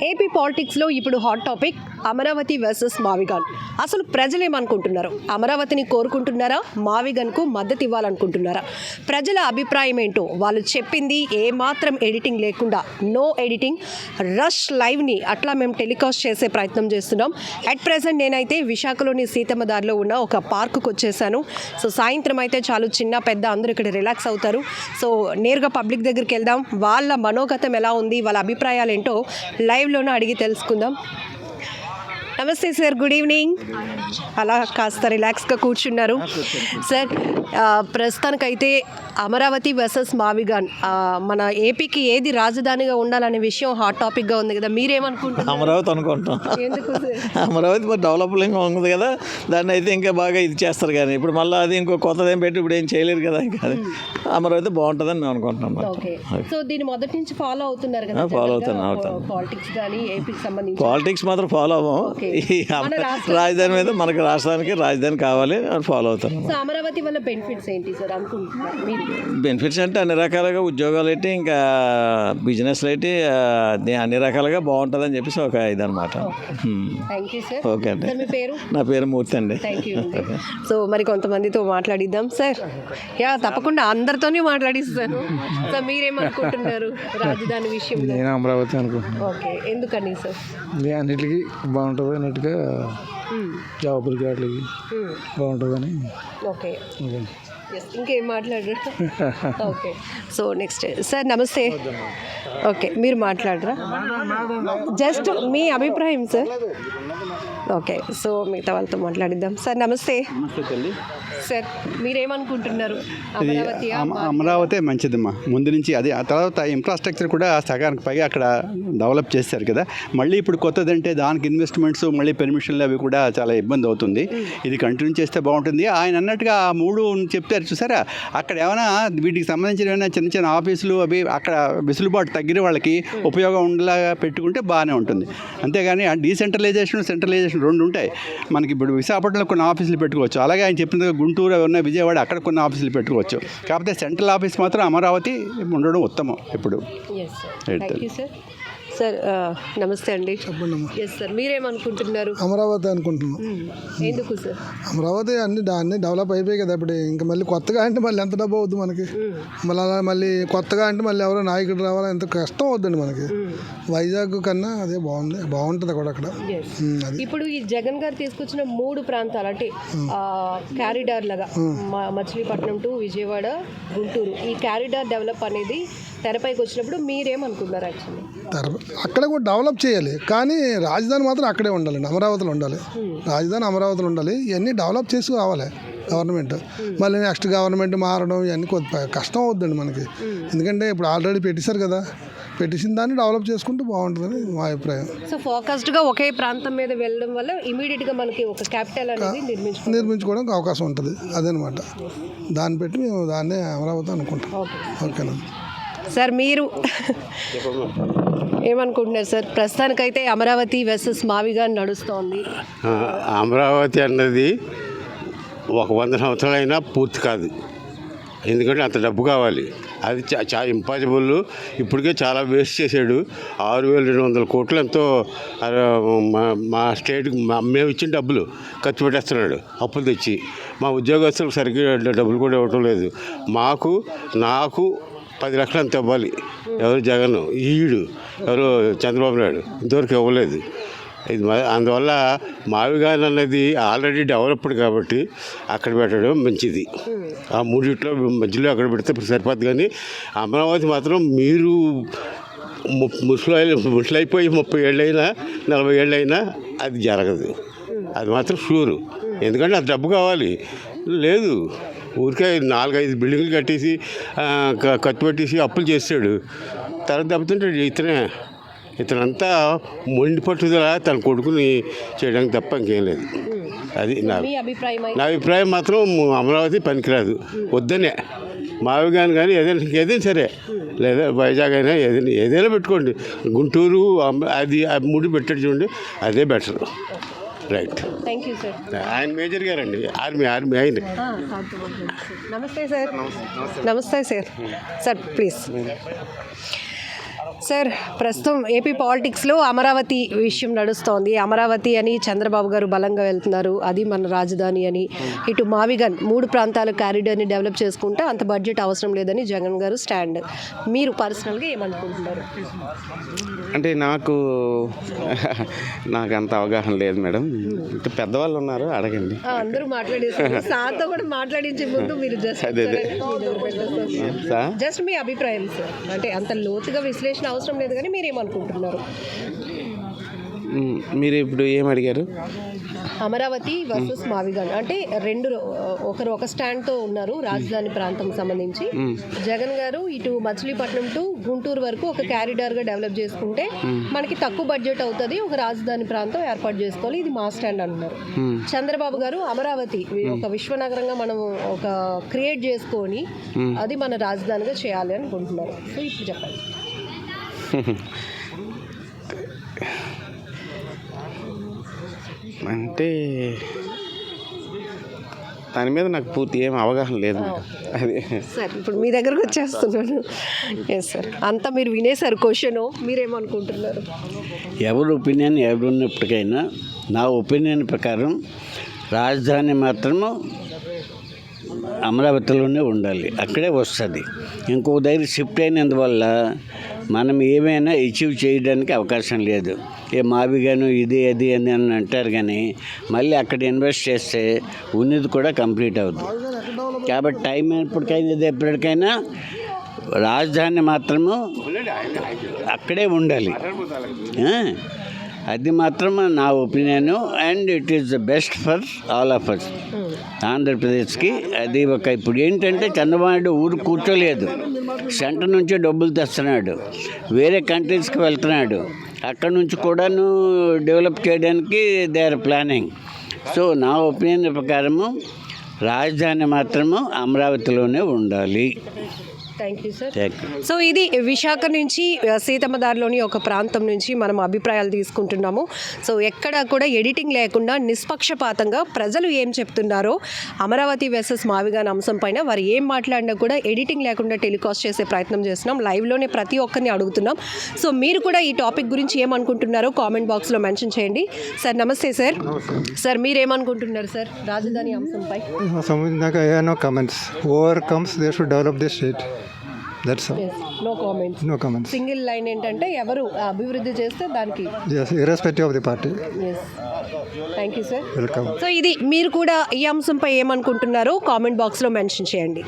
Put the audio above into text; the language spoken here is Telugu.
ఏపీ పాలిటిక్స్లో ఇప్పుడు హాట్ టాపిక్ అమరావతి వర్సెస్ మావిగాన్. అసలు ప్రజలు ఏమనుకుంటున్నారు? అమరావతిని కోరుకుంటున్నారా, మావిగాన్కు మద్దతు ఇవ్వాలనుకుంటున్నారా? ప్రజల అభిప్రాయం ఏంటో, వాళ్ళు చెప్పింది ఏమాత్రం ఎడిటింగ్ లేకుండా, నో ఎడిటింగ్, రష్ లైవ్ని అట్లా మేము టెలికాస్ట్ చేసే ప్రయత్నం చేస్తున్నాం. అట్ ప్రెజెంట్ నేనైతే విశాఖలోని సీతమ్మ దారిలో ఉన్న ఒక పార్కుకు వచ్చేసాను. సో సాయంత్రం అయితే చాలు చిన్న పెద్ద అందరూ ఇక్కడ రిలాక్స్ అవుతారు. సో నేరుగా పబ్లిక్ దగ్గరికి వెళ్దాం, వాళ్ళ మనోగతం ఎలా ఉంది, వాళ్ళ అభిప్రాయాలు ఏంటో లైవ్లోనే అడిగి తెలుసుకుందాం. నమస్తే సార్, గుడ్ ఈవినింగ్. అలా కాస్త రిలాక్స్గా కూర్చున్నారు సార్. ప్రస్తుతానికైతే అమరావతి వర్సెస్ మావిగాన్, మన ఏపీకి ఏది రాజధానిగా ఉండాలనే విషయం హాట్ టాపిక్గా ఉంది కదా, మీరేమనుకుంటున్నారు? అమరావతి అనుకుంటాం. ఎందుకు సార్? అమరావతి మరి డెవలపింగ్ ఉంది కదా, దాన్ని అయితే ఇంకా బాగా ఇది చేస్తారు. కానీ ఇప్పుడు మళ్ళీ అది ఇంకో కొత్తదేం పెట్టి ఇప్పుడు ఏం చేయలేరు కదా. ఇంకా అది అమరావతి బాగుంటుందని మేము అనుకుంటున్నాం. ఓకే, సో దీన్ని మొదటి నుంచి ఫాలో అవుతున్నారు కదా? ఫాలో అవుతాను. పాలిటిక్స్ కానీ ఏపీకి సంబంధించి పాలిటిక్స్ మాత్రం ఫాలో అవ్వం. రాజధాని మీద మనకి రాష్ట్రానికి రాజధాని కావాలి అని ఫాలో అవుతాను. సో అమరావతి వల్ల బెనిఫిట్స్ ఏంటి సార్ అనుకుంటున్నారు మీరు? బెనిఫిట్స్ అంటే అన్ని రకాలుగా ఉద్యోగాలు ఏంటి, ఇంకా బిజినెస్లు ఏంటి, అన్ని రకాలుగా బాగుంటుందని చెప్పేసి ఒక ఇదనమాట. ఓకే అండి. నా పేరు మూర్తి అండి. సో మరి కొంతమందితో మాట్లాడిద్దాం సార్. తప్పకుండా అందరితోనే మాట్లాడిస్తాను. సో మీరేమనుకుంటున్నారు రాజధాని విషయం? నేను అమరావతి అనుకుంటున్నాను. ఓకే, ఎందుకని సార్? అన్నిటికీ బాగుంటుంది అన్నట్టుగా, జాబులకి వాటికి బాగుంటుందని. ఓకే, ఇంకేం మాట్లాడరు? ఓకే, సో నెక్స్ట్ సార్ నమస్తే. ఓకే, మీరు మాట్లాడరా? జస్ట్ మీ అభిప్రాయం సార్. ఓకే, సో మిగతా వాళ్ళతో మాట్లాడిద్దాం. సార్ నమస్తే. సార్ మీరేమనుకుంటున్నారు? అమరావతి మంచిదమ్మా ముందు నుంచి. అది ఆ తర్వాత ఇన్ఫ్రాస్ట్రక్చర్ కూడా సగానికి పైగా అక్కడ డెవలప్ చేశారు కదా. మళ్ళీ ఇప్పుడు కొత్తదంటే దానికి ఇన్వెస్ట్మెంట్స్, మళ్ళీ పెర్మిషన్లు అవి కూడా చాలా ఇబ్బంది అవుతుంది. ఇది కంటిన్యూ చేస్తే బాగుంటుంది. ఆయన అన్నట్టుగా ఆ మూడు చెప్తారు చూసారా, అక్కడ ఏమైనా వీటికి సంబంధించిన ఏమైనా చిన్న చిన్న ఆఫీసులు అవి అక్కడ వెసులుబాటు తగ్గిన వాళ్ళకి ఉపయోగం ఉండేలాగా పెట్టుకుంటే బాగానే ఉంటుంది. అంతేగాని డీసెంట్రలైజేషన్, సెంట్రలైజేషన్ రెండు ఉంటాయి. మనకి ఇప్పుడు విశాఖపట్నంలో కొన్ని ఆఫీసులు పెట్టుకోవచ్చు, అలాగే ఆయన చెప్పిన గుంటూరు ఉన్న విజయవాడ అక్కడ కొన్ని ఆఫీసులు పెట్టుకోవచ్చు. కాకపోతే సెంట్రల్ ఆఫీస్ మాత్రం అమరావతి ఉండడం ఉత్తమం ఇప్పుడు. సార్ నమస్తే అండి. చెప్పండి. ఎస్ సార్, మీరేమనుకుంటున్నారు? అమరావతి అనుకుంటున్నాం. ఎందుకు సార్? అమరావతి అన్ని డెవలప్ అయిపోయాయి కదా ఇప్పుడు. ఇంకా మళ్ళీ కొత్తగా అంటే మళ్ళీ ఎంత డబ్బు అవుద్ది మనకి? మళ్ళీ కొత్తగా అంటే మళ్ళీ ఎవరో నాయకుడు రావాలా, ఎంత కష్టం అవుద్దండి మనకి. వైజాగ్ కన్నా అదే బాగుంటుంది కూడా అక్కడ. ఇప్పుడు ఈ జగన్ గారు తీసుకొచ్చిన 3 ప్రాంతాలు అంటే క్యారిడార్ లాగా మచిలీపట్నం టు విజయవాడ, గుంటూరు, ఈ క్యారిడార్ డెవలప్ అనేది తెరపైకి వచ్చినప్పుడు మీరేమనుకున్నారు? యాక్చువల్లీ అక్కడ కూడా డెవలప్ చేయాలి, కానీ రాజధాని మాత్రం అక్కడే ఉండాలండి, అమరావతిలో ఉండాలి. రాజధాని అమరావతిలో ఉండాలి. ఇవన్నీ డెవలప్ చేసి రావాలి గవర్నమెంట్. మళ్ళీ నెక్స్ట్ గవర్నమెంట్ మారడం ఇవన్నీ కొద్ది కష్టం అవుద్దండి మనకి. ఎందుకంటే ఇప్పుడు ఆల్రెడీ పెట్టేశారు కదా, పెట్టేసిన దాన్ని డెవలప్ చేసుకుంటే బాగుంటుందని మా అభిప్రాయం. సో ఫోకస్డ్గా ఒకే ప్రాంతం మీద వెళ్ళడం వల్ల ఇమీడియట్గా మనకి ఒక క్యాపిటల్ అనేది నిర్మించుకోవడానికి అవకాశం ఉంటుంది. అదనమాట. దాన్ని పెట్టి మేము దాన్నే అమరావతి అనుకుంటాం. ఓకేనా సార్, మీరు ఏమనుకుంటున్నారు సార్? ప్రస్తుతానికైతే అమరావతి వర్సెస్ మావిగాన్ నడుస్తోంది. అమరావతి అన్నది ఒక 100 సంవత్సరాలైనా పూర్తి కాదు. ఎందుకంటే అంత డబ్బు కావాలి. అది చాలా ఇంపాసిబుల్. ఇప్పటికే చాలా వేస్ట్ చేశాడు. 6,200 కోట్లు ఎంతో మా స్టేట్కి మేము ఇచ్చిన డబ్బులు ఖర్చు పెట్టేస్తున్నాడు అప్పులు తెచ్చి. మా ఉద్యోగస్తులకు సరిగ్గా డబ్బులు కూడా ఇవ్వటం లేదు. నాకు 10 లక్షలు అంత ఇవ్వాలి. ఎవరు జగన్, ఈడు ఎవరు చంద్రబాబు నాయుడు ఇంతవరకు ఇవ్వలేదు. ఇది అందువల్ల మావిగాన్ అన్నది ఆల్రెడీ డెవలప్డ్ కాబట్టి అక్కడ పెట్టడం మంచిది. ఆ మూడిట్లో మధ్యలో అక్కడ పెడితే సరిపోద్ది. కానీ అమరావతి మాత్రం మీరు ముసలైపోయి 30 ఏళ్ళైనా 40 ఏళ్ళైనా అది జరగదు. అది మాత్రం షూరు. ఎందుకంటే అది డబ్బు కావాలి. లేదు, ఊరికే 4-5 బిల్డింగ్లు కట్టేసి ఖర్చు పెట్టేసి అప్పులు చేస్తాడు. తర్వాత దెబ్బతింటాడు. ఇతనంతా మొండి పట్టుదల తన కొడుకుని చేయడానికి తప్ప ఇంకేం లేదు. అది నా అభిప్రాయం. మాత్రం అమరావతి పనికిరాదు, వద్దనే. మావిగాన్ కానీ ఏదైనా సరే, లేదా వైజాగ్ అయినా ఏదైనా పెట్టుకోండి. గుంటూరు అది 3 పెట్టాడు చూడండి, అదే better. Right, thank you sir. ఆయన మేజర్ గారండి, ఆర్మీ ఆయన. నమస్తే సార్. నమస్తే సార్. Sir please. సార్ ప్రస్తుతం ఏపీ పాలిటిక్స్లో అమరావతి విషయం నడుస్తోంది. అమరావతి అని చంద్రబాబు గారు బలంగా వెళ్తున్నారు, అది మన రాజధాని అని. ఇటు మావిగన్ 3 ప్రాంతాల కారిడార్ని డెవలప్ చేసుకుంటే అంత బడ్జెట్ అవసరం లేదని జగన్ గారు స్టాండ్. మీరు పర్సనల్గా ఏమనుకుంటున్నారు? అంటే నాకు అంత అవగాహన లేదు మేడం. ఇంకా పెద్దవాళ్ళు ఉన్నారు, అడగండి. అందరూ మాట్లాడేసారు, సార్తో కూడా మాట్లాడించే ముందు మీరు జస్ట్ మీ అభిప్రాయం సార్. అంటే అంత లోతుగా విశ్లేషణ అవసరం లేదు, కానీ మీరేమనుకుంటున్నారు? మీరు ఇప్పుడు ఏం అడిగారు? అమరావతి వర్సెస్ మావిగన్ అంటే ఒకరు ఒక స్టాండ్తో ఉన్నారు రాజధాని ప్రాంతం సంబంధించి. జగన్ గారు ఇటు మచిలీపట్నం టు గుంటూరు వరకు ఒక క్యారిడార్గా డెవలప్ చేసుకుంటే మనకి తక్కువ బడ్జెట్ అవుతుంది, ఒక రాజధాని ప్రాంతం ఏర్పాటు చేసుకోవాలి, ఇది మా స్టాండ్ అంటున్నారు. చంద్రబాబు గారు అమరావతి ఒక విశ్వనగరంగా మనం ఒక క్రియేట్ చేసుకొని అది మన రాజధానిగా చేయాలి అనుకుంటున్నారు. సో ఇప్పుడు చెప్పండి. అంటే దాని మీద నాకు పూర్తి ఏం అవగాహన లేదు అది. సార్ ఇప్పుడు మీ దగ్గరకు వచ్చేస్తున్నాను. ఎస్ సార్, అంతా మీరు వినేశారు క్వశ్చన్, మీరేమనుకుంటున్నారు? ఎవరి ఒపీనియన్ ఎవరున్నప్పటికైనా నా ఒపీనియన్ ప్రకారం రాజధాని మాత్రము అమరావతిలోనే ఉండాలి, అక్కడే వస్తుంది. ఇంకో దగ్గర షిఫ్ట్ అయినందువల్ల మనం ఏమైనా అచీవ్ చేయడానికి అవకాశం లేదు. మావిగాను ఇది అది అని అంటారు, కానీ మళ్ళీ అక్కడ ఇన్వెస్ట్ చేస్తే ఉన్నది కూడా కంప్లీట్ అవుతుంది. కాబట్టి టైం ఎప్పటికైనా రాజధాని మాత్రము అక్కడే ఉండాలి, అది మాత్రం నా opinion. And it is the best for all of us. ఆంధ్రప్రదేశ్కి అది ఇప్పుడు ఏంటంటే చంద్రబాబు ఊరు కూర్చోలేదు, సెంటర్ నుంచి డబ్బులు తెస్తున్నాడు, వేరే కంట్రీస్కి వెళ్తున్నాడు, అక్కడ నుంచి కూడాను డెవలప్ చేయడానికి దే ఆర్ ప్లానింగ్. సో నా ఒపీనియన్ ప్రకారము రాజధాని మాత్రము అమరావతిలోనే ఉండాలి. Thank you sir. సో ఇది విశాఖ నుంచి సీతమ్మదారిలోని ఒక ప్రాంతం నుంచి మనం అభిప్రాయాలు తీసుకుంటున్నాము. సో ఎక్కడ కూడా ఎడిటింగ్ లేకుండా నిష్పక్షపాతంగా ప్రజలు ఏం చెప్తున్నారో అమరావతి వర్సెస్ మావిగాన్ అంశం పైన వారు ఏం మాట్లాడినా కూడా ఎడిటింగ్ లేకుండా టెలికాస్ట్ చేసే ప్రయత్నం చేస్తున్నాం. లైవ్లోనే ప్రతి ఒక్కరిని అడుగుతున్నాం. సో మీరు కూడా ఈ టాపిక్ గురించి ఏమనుకుంటున్నారో కామెంట్ బాక్స్లో మెన్షన్ చేయండి. సార్ నమస్తే సార్. సార్ మీరేమనుకుంటున్నారు సార్ రాజధాని అంశంపై? No comments. Overcomes, they should develop this state. That's all. No comments. No comments. Single line ఏంటంటే ఎవరు అభివృద్ధి చేస్తే దానికి. Yes, irrespective of the party. Yes, thank you sir. Welcome. So ఇది మీరు కూడా ఈ అంశంపై ఏమనుకుంటున్నారో కామెంట్ బాక్స్లో మెన్షన్ చేయండి.